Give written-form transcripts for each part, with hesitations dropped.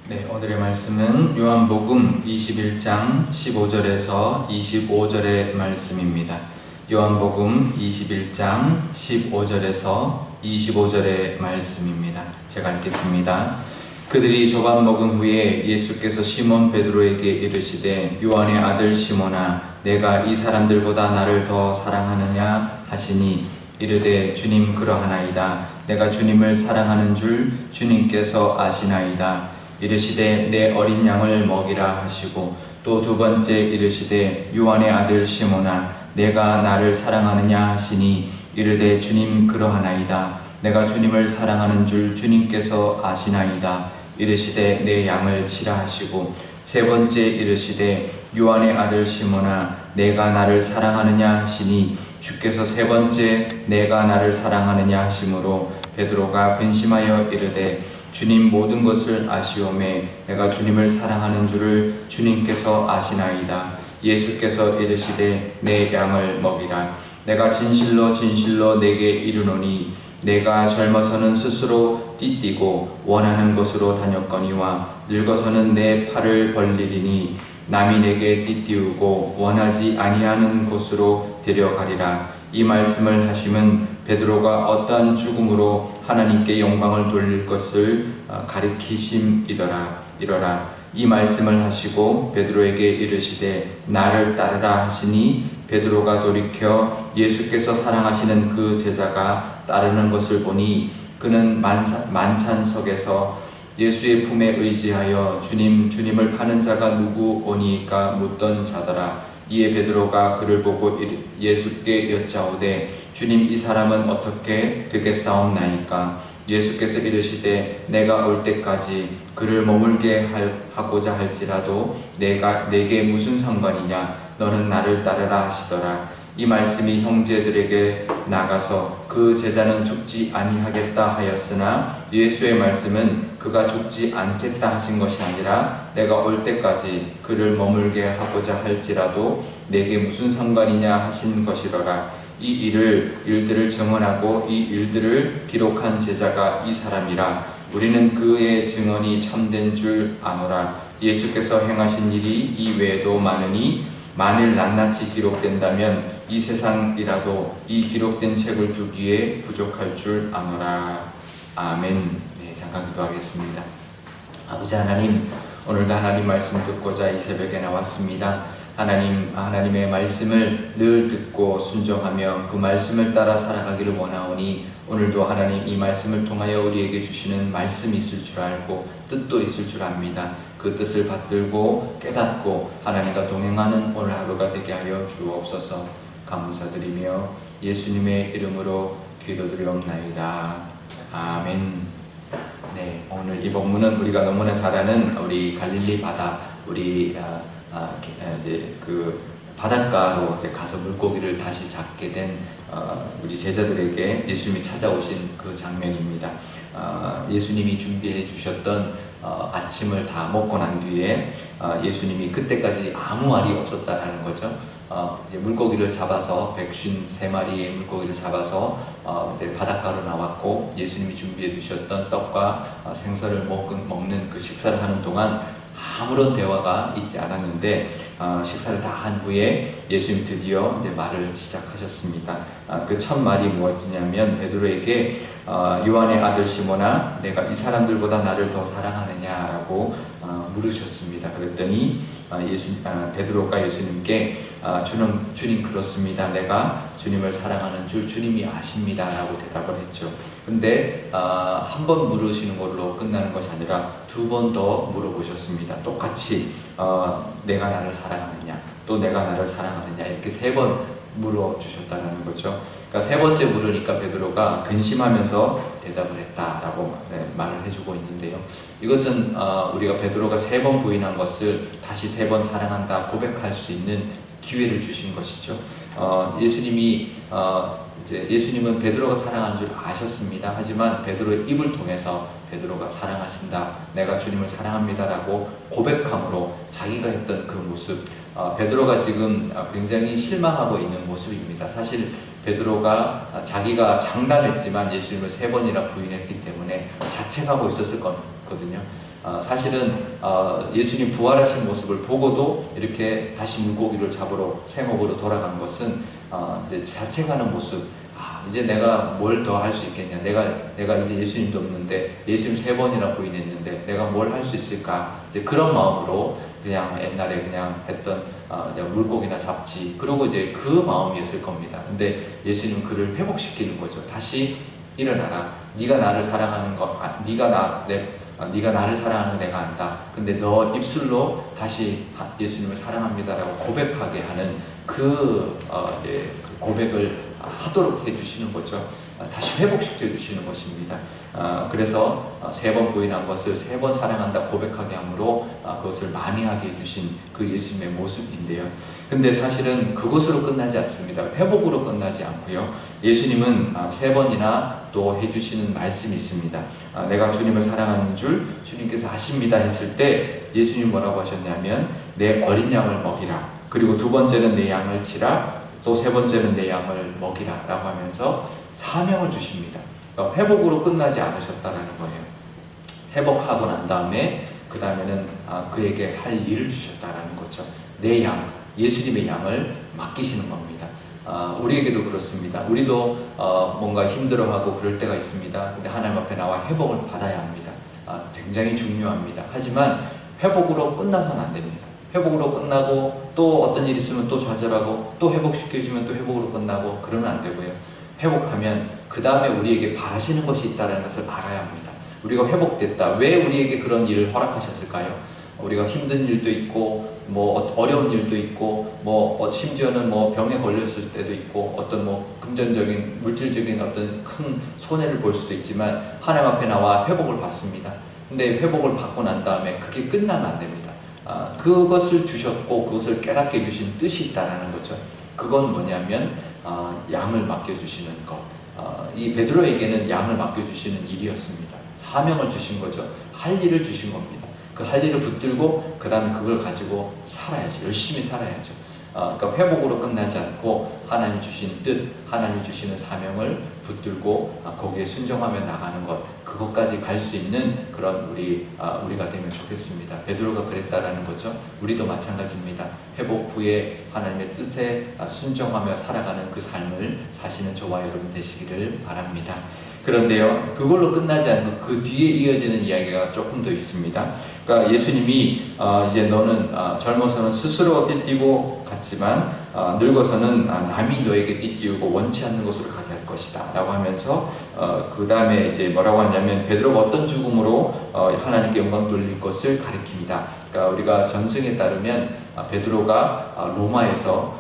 네, 오늘의 말씀은 요한복음 21장 15절에서 25절의 말씀입니다. 요한복음 21장 15절에서 25절의 말씀입니다. 제가 읽겠습니다. 그들이 조반 먹은 후에 예수께서 시몬 베드로에게 이르시되 요한의 아들 시몬아 내가 이 사람들보다 나를 더 사랑하느냐 하시니 이르되 주님 그러하나이다. 내가 주님을 사랑하는 줄 주님께서 아시나이다. 이르시되 내 어린 양을 먹이라 하시고 또 두 번째 이르시되 요한의 아들 시몬아 내가 나를 사랑하느냐 하시니 이르되 주님 그러하나이다. 내가 주님을 사랑하는 줄 주님께서 아시나이다. 이르시되 내 양을 치라 하시고 세 번째 이르시되 요한의 아들 시몬아 내가 나를 사랑하느냐 하시니 주께서 세 번째 내가 나를 사랑하느냐 하심으로 베드로가 근심하여 이르되 주님 모든 것을 아시오매 내가 주님을 사랑하는 줄을 주님께서 아시나이다. 예수께서 이르시되 내 양을 먹이라. 내가 진실로 진실로 내게 이르노니 내가 젊어서는 스스로 띠띠고 원하는 곳으로 다녔거니와 늙어서는 내 팔을 벌리리니 남이 내게 띠띠우고 원하지 아니하는 곳으로 데려가리라. 이 말씀을 하심은 베드로가 어떠한 죽음으로 하나님께 영광을 돌릴 것을 가리키심이더라. 이러라. 이 말씀을 하시고 베드로에게 이르시되 나를 따르라 하시니 베드로가 돌이켜 예수께서 사랑하시는 그 제자가 따르는 것을 보니 그는 만찬석에서 예수의 품에 의지하여 주님을 파는 자가 누구 오니까 묻던 자더라. 이에 베드로가 그를 보고 예수께 여짜오되 주님 이 사람은 어떻게 되겠사옵나이까? 예수께서 이르시되 내가 올 때까지 그를 머물게 하고자 할지라도 내게 무슨 상관이냐? 너는 나를 따르라 하시더라. 이 말씀이 형제들에게 나가서 그 제자는 죽지 아니하겠다 하였으나 예수의 말씀은 그가 죽지 않겠다 하신 것이 아니라 내가 올 때까지 그를 머물게 하고자 할지라도 내게 무슨 상관이냐 하신 것이로라. 이 일들을 증언하고 이 일들을 기록한 제자가 이 사람이라. 우리는 그의 증언이 참된 줄 아노라. 예수께서 행하신 일이 이 외에도 많으니 만일 낱낱이 기록된다면 이 세상이라도 이 기록된 책을 두기에 부족할 줄 아노라. 아멘. 네, 잠깐 기도하겠습니다. 아버지 하나님, 오늘도 하나님 말씀 듣고자 이 새벽에 나왔습니다. 하나님의 말씀을 늘 듣고 순종하며 그 말씀을 따라 살아가기를 원하오니 오늘도 하나님 이 말씀을 통하여 우리에게 주시는 말씀이 있을 줄 알고 뜻도 있을 줄 압니다. 그 뜻을 받들고 깨닫고 하나님과 동행하는 오늘 하루가 되게 하여 주옵소서. 감사드리며 예수님의 이름으로 기도드리옵나이다. 아멘. 네, 오늘 이 본문은 우리가 너무나 잘 아는 우리 갈릴리 바다, 우리 이제 그 바닷가로 이제 가서 물고기를 다시 잡게 된 우리 제자들에게 예수님이 찾아오신 그 장면입니다. 예수님이 준비해 주셨던 아침을 다 먹고 난 뒤에 예수님이 그때까지 아무 말이 없었다라는 거죠. 물고기를 잡아서 153마리의 물고기를 잡아서 이제 바닷가로 나왔고 예수님이 준비해 주셨던 떡과 생선을 먹는 그 식사를 하는 동안 아무런 대화가 있지 않았는데 식사를 다 한 후에 예수님 드디어 이제 말을 시작하셨습니다. 그 첫 말이 무엇이냐면 베드로에게 요한의 아들 시몬아 내가 이 사람들보다 나를 더 사랑하느냐라고 물으셨습니다. 그랬더니 베드로가 예수님께 주님 그렇습니다. 내가 주님을 사랑하는 줄 주님이 아십니다 라고 대답을 했죠. 근데 한 번 물으시는 걸로 끝나는 것이 아니라 두 번 더 물어보셨습니다. 똑같이 내가 나를 사랑하느냐 또 내가 나를 사랑하느냐 이렇게 세 번 물어주셨다는 거죠. 그러니까 세 번째 물으니까 베드로가 근심하면서 대답을 했다라고 말을 해주고 있는데요. 이것은 우리가 베드로가 세 번 부인한 것을 다시 세 번 사랑한다 고백할 수 있는 기회를 주신 것이죠. 예수님은 베드로가 사랑하는 줄 아셨습니다. 하지만 베드로의 입을 통해서 베드로가 사랑하신다, 내가 주님을 사랑합니다라고 고백함으로 자기가 했던 그 모습, 베드로가 지금 굉장히 실망하고 있는 모습입니다. 사실 베드로가 자기가 장담했지만 예수님을 3번이나 부인했기 때문에 자책하고 있었을 거거든요. 사실은 예수님 부활하신 모습을 보고도 이렇게 다시 물고기를 잡으러 생업으로 돌아간 것은 이제 자책하는 모습. 이제 내가 뭘 더 할 수 있겠냐? 내가 이제 예수님도 없는데 예수님 3번이나 부인했는데 내가 뭘 할 수 있을까? 이제 그런 마음으로 그냥 옛날에 그냥 했던 그냥 물고기나 잡지. 그러고 이제 그 마음이었을 겁니다. 근데 예수님은 그를 회복시키는 거죠. 다시 일어나라. 네가 나를 사랑하는 거, 네가 나를 사랑하는 거 내가 안다. 근데 너 입술로 다시 예수님을 사랑합니다라고 고백하게 하는 이제 그 고백을 하도록 해주시는 거죠. 다시 회복시켜 주시는 것입니다. 그래서 3번 부인한 것을 3번 사랑한다 고백하게 함으로 그것을 많이 하게 해주신 그 예수님의 모습인데요. 근데 사실은 그것으로 끝나지 않습니다. 회복으로 끝나지 않고요. 예수님은 3번이나 또 해주시는 말씀이 있습니다. 내가 주님을 사랑하는 줄 주님께서 아십니다 했을 때 예수님 뭐라고 하셨냐면 내 어린 양을 먹이라. 그리고 2번째는 내 양을 치라. 또 3번째는 내 양을 먹이라 라고 하면서 사명을 주십니다. 회복으로 끝나지 않으셨다라는 거예요. 회복하고 난 다음에 그 다음에는 그에게 할 일을 주셨다라는 거죠. 내 양, 예수님의 양을 맡기시는 겁니다. 우리에게도 그렇습니다. 우리도 뭔가 힘들어하고 그럴 때가 있습니다. 근데 하나님 앞에 나와 회복을 받아야 합니다. 굉장히 중요합니다. 하지만 회복으로 끝나서는 안 됩니다. 회복으로 끝나고 또 어떤 일이 있으면 또 좌절하고 또 회복시켜주면 또 회복으로 끝나고 그러면 안 되고요. 회복하면 그 다음에 우리에게 바라시는 것이 있다는 것을 알아야 합니다. 우리가 회복됐다. 왜 우리에게 그런 일을 허락하셨을까요? 우리가 힘든 일도 있고 뭐 어려운 일도 있고 뭐 심지어는 뭐 병에 걸렸을 때도 있고 어떤 뭐 금전적인 물질적인 어떤 큰 손해를 볼 수도 있지만 하나님 앞에 나와 회복을 받습니다. 근데 회복을 받고 난 다음에 그게 끝나면 안 됩니다. 그것을 주셨고 그것을 깨닫게 해주신 뜻이 있다는 거죠. 그건 뭐냐면 양을 맡겨주시는 것. 이 베드로에게는 양을 맡겨주시는 일이었습니다. 사명을 주신 거죠. 할 일을 주신 겁니다. 그 할 일을 붙들고 그 다음에 그걸 가지고 살아야죠. 열심히 살아야죠. 그러니까 회복으로 끝나지 않고 하나님 주신 뜻, 하나님 주시는 사명을 붙들고 거기에 순종하며 나가는 것, 그것까지 갈 수 있는 그런 우리가 되면 좋겠습니다. 베드로가 그랬다라는 거죠. 우리도 마찬가지입니다. 회복 후에 하나님의 뜻에 순종하며 살아가는 그 삶을 사시는 저와 여러분 되시기를 바랍니다. 그런데요, 그걸로 끝나지 않고 그 뒤에 이어지는 이야기가 조금 더 있습니다. 그러니까 예수님이 이제 너는 젊어서는 스스로 띠띠고 갔지만 늙어서는 남이 너에게 띠띠우고 원치 않는 곳으로 가게 할 것이다 라고 하면서 그 다음에 이제 뭐라고 하냐면 베드로가 어떤 죽음으로 하나님께 영광 돌릴 것을 가리킵니다. 그러니까 우리가 전승에 따르면 베드로가 로마에서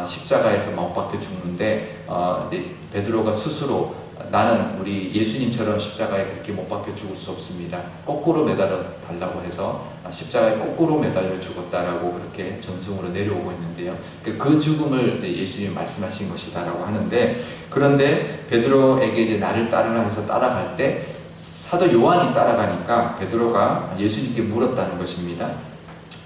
십자가에서 못 박혀 죽는데 이제 베드로가 스스로 나는 우리 예수님처럼 십자가에 그렇게 못 박혀 죽을 수 없습니다. 거꾸로 매달려 달라고 해서 십자가에 거꾸로 매달려 죽었다라고 그렇게 전승으로 내려오고 있는데요. 그 죽음을 예수님이 말씀하신 것이다라고 하는데, 그런데 베드로에게 이제 나를 따르라 해서 따라갈 때 사도 요한이 따라가니까 베드로가 예수님께 물었다는 것입니다.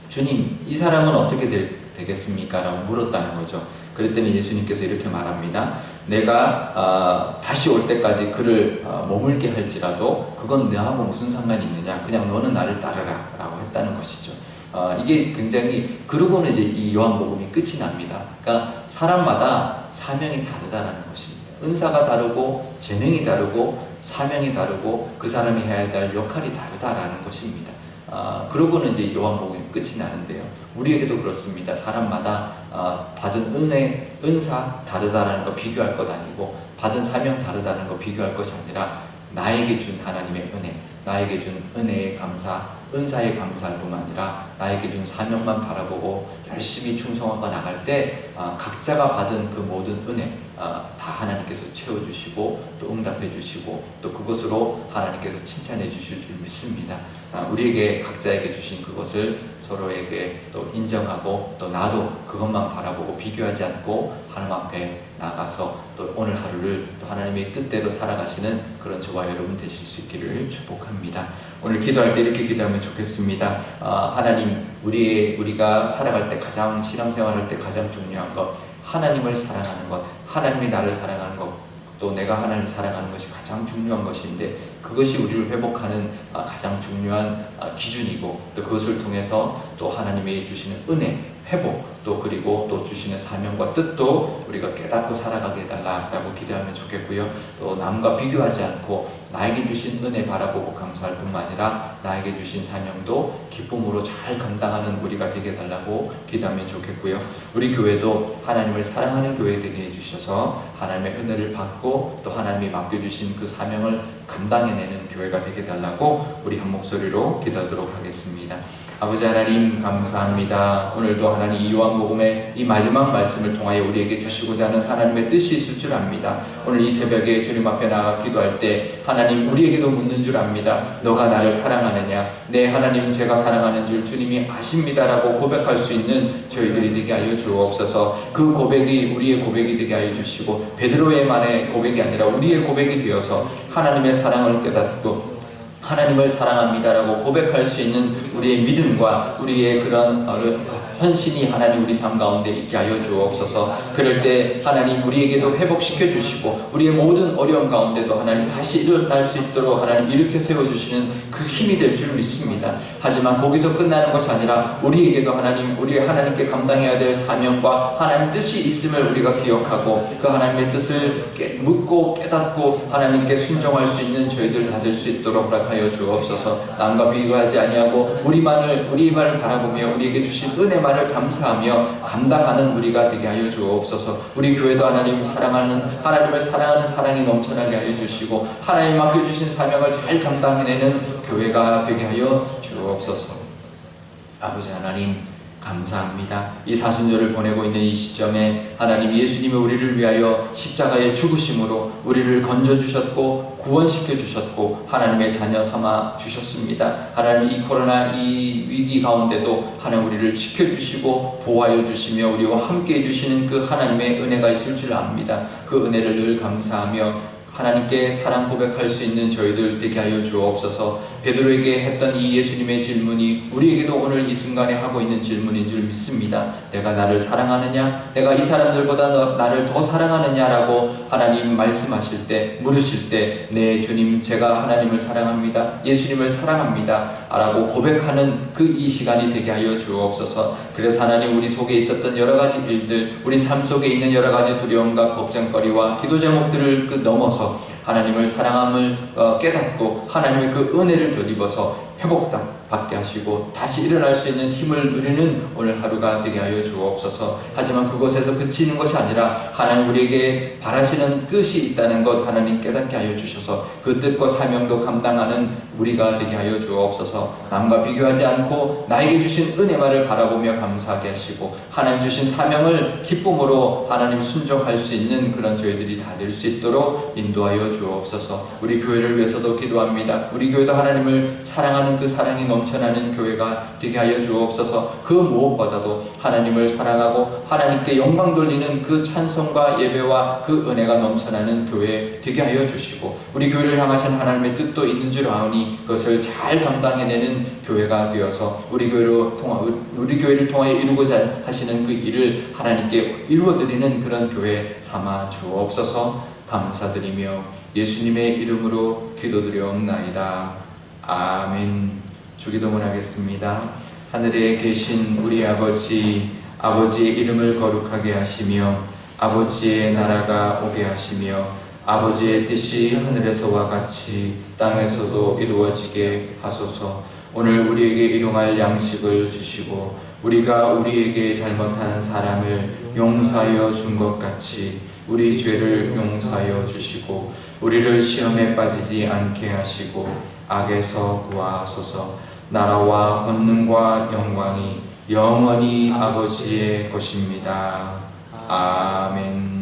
주님, 이 사람은 어떻게 되겠습니까? 라고 물었다는 거죠. 그랬더니 예수님께서 이렇게 말합니다. 내가 다시 올 때까지 그를 머물게 할지라도 그건 너하고 무슨 상관이 있느냐? 그냥 너는 나를 따르라 라고 했다는 것이죠. 이게 굉장히, 그러고는 이제 이 요한복음이 끝이 납니다. 그러니까 사람마다 사명이 다르다는 것입니다. 은사가 다르고 재능이 다르고 사명이 다르고 그 사람이 해야 될 역할이 다르다라는 것입니다. 그러고는 이제 요한복음이 끝이 나는데요. 우리에게도 그렇습니다. 사람마다 받은 은사 다르다라는 거 비교할 것 아니고, 받은 사명 다르다는 거 비교할 것이 아니라 나에게 준 하나님의 은혜, 나에게 준 은혜의 감사, 은사의 감사할 뿐만 아니라 나에게 준 사명만 바라보고 열심히 충성하고 나갈 때 각자가 받은 그 모든 은혜 다 하나님께서 채워주시고 또 응답해 주시고 또 그것으로 하나님께서 칭찬해 주실 줄 믿습니다. 우리에게 각자에게 주신 그것을 서로에게 또 인정하고 또 나도 그것만 바라보고 비교하지 않고 하나님 앞에 나가서 또 오늘 하루를 또 하나님의 뜻대로 살아가시는 그런 저와 여러분 되실 수 있기를 축복합니다. 오늘 기도할 때 이렇게 기도하면 좋겠습니다. 하나님, 우리가 살아갈 때 가장, 신앙생활할 때 가장 중요한 것, 하나님을 사랑하는 것, 하나님이 나를 사랑하는 것, 또 내가 하나님을 사랑하는 것이 가장 중요한 것인데 그것이 우리를 회복하는 가장 중요한 기준이고, 또 그것을 통해서 또 하나님이 주시는 은혜, 회복, 또 그리고 또 주시는 사명과 뜻도 우리가 깨닫고 살아가게 해달라고 기도하면 좋겠고요. 또 남과 비교하지 않고 나에게 주신 은혜 바라보고 감사할 뿐만 아니라 나에게 주신 사명도 기쁨으로 잘 감당하는 우리가 되게 해달라고 기도하면 좋겠고요. 우리 교회도 하나님을 사랑하는 교회 되게 해주셔서 하나님의 은혜를 받고 또 하나님이 맡겨주신 그 사명을 감당해내는 교회가 되게 해달라고 우리 한 목소리로 기도하도록 하겠습니다. 아버지 하나님 감사합니다. 오늘도 하나님 이 요한복음의 이 마지막 말씀을 통하여 우리에게 주시고자 하는 하나님의 뜻이 있을 줄 압니다. 오늘 이 새벽에 주님 앞에 나가 기도할 때 하나님 우리에게도 묻는 줄 압니다. 너가 나를 사랑하느냐? 네 하나님 제가 사랑하는 줄 주님이 아십니다라고 고백할 수 있는 저희들이 되게 하여 주옵소서. 그 고백이 우리의 고백이 되게 하여 주시고 베드로의만의 고백이 아니라 우리의 고백이 되어서 하나님의 사랑을 깨닫고 하나님을 사랑합니다라고 고백할 수 있는 우리의 믿음과 우리의 그런 헌신이 하나님 우리 삶 가운데 있게 하여 주옵소서. 그럴 때 하나님 우리에게도 회복시켜 주시고 우리의 모든 어려움 가운데도 하나님 다시 일어날 수 있도록 하나님 일으켜 세워주시는 그 힘이 될 줄 믿습니다. 하지만 거기서 끝나는 것이 아니라 우리에게도 하나님 우리 하나님께 감당해야 될 사명과 하나님 뜻이 있음을 우리가 기억하고 그 하나님의 뜻을 묻고 깨닫고 하나님께 순종할 수 있는 저희들 다 될 수 있도록 하여 주옵소서. 남과 비교하지 아니하고 우리만을 바라보며 우리에게 주신 은혜만을 감사하며 감당하는 우리가 되게 하여 주옵소서. 우리 교회도 하나님을 사랑하는 사랑이 넘쳐나게 하여 주시고 하나님 맡겨주신 사명을 잘 감당해내는 교회가 되게 하여 주옵소서. 아버지 하나님 감사합니다. 이 사순절을 보내고 있는 이 시점에 하나님 예수님이 우리를 위하여 십자가의 죽으심으로 우리를 건져주셨고 구원시켜 주셨고 하나님의 자녀 삼아 주셨습니다. 하나님 이 코로나 이 위기 가운데도 하나님 우리를 지켜주시고 보호하여 주시며 우리와 함께 해주시는 그 하나님의 은혜가 있을 줄 압니다. 그 은혜를 늘 감사하며 하나님께 사랑 고백할 수 있는 저희들 되게 하여 주옵소서. 베드로에게 했던 이 예수님의 질문이 우리에게도 오늘 이 순간에 하고 있는 질문인 줄 믿습니다. 내가 나를 사랑하느냐? 내가 이 사람들보다 나를 더 사랑하느냐라고 하나님 말씀하실 때 물으실 때 네 주님 제가 하나님을 사랑합니다. 예수님을 사랑합니다 라고 고백하는 그 이 시간이 되게 하여 주옵소서. 그래서 하나님 우리 속에 있었던 여러 가지 일들 우리 삶 속에 있는 여러 가지 두려움과 걱정거리와 기도 제목들을 넘어서 하나님을 사랑함을 깨닫고 하나님의 그 은혜를 덧입어서 회복받게 하시고 다시 일어날 수 있는 힘을 누리는 오늘 하루가 되게 하여 주옵소서. 하지만 그곳에서 그치는 것이 아니라 하나님 우리에게 바라시는 뜻이 있다는 것 하나님 깨닫게 하여 주셔서 그 뜻과 사명도 감당하는 우리가 되게 하여 주옵소서. 남과 비교하지 않고 나에게 주신 은혜만을 바라보며 감사하게 하시고 하나님 주신 사명을 기쁨으로 하나님 순종할 수 있는 그런 저희들이 다 될 수 있도록 인도하여 주옵소서. 우리 교회를 위해서도 기도합니다. 우리 교회도 하나님을 사랑하는 그 사랑이 넘쳐나는 교회가 되게 하여 주옵소서. 그 무엇보다도 하나님을 사랑하고 하나님께 영광 돌리는 그 찬송과 예배와 그 은혜가 넘쳐나는 교회 되게 하여 주시고 우리 교회를 향하신 하나님의 뜻도 있는 줄 아오니 그것을 잘 감당해내는 교회가 되어서 우리 교회를 통하여 이루고자 하시는 그 일을 하나님께 이루어드리는 그런 교회 삼아 주옵소서. 감사드리며 예수님의 이름으로 기도드리옵나이다. 아멘. 주기도문 하겠습니다. 하늘에 계신 우리 아버지의 이름을 거룩하게 하시며 아버지의 나라가 오게 하시며 아버지의 뜻이 하늘에서와 같이 땅에서도 이루어지게 하소서. 오늘 우리에게 일용할 양식을 주시고 우리가 우리에게 잘못한 사람을 용서하여 준 것 같이 우리 죄를 용서하여 주시고 우리를 시험에 빠지지 않게 하시고 악에서 구하소서. 나라와 권능과 영광이 영원히 아버지의 것입니다. 아멘.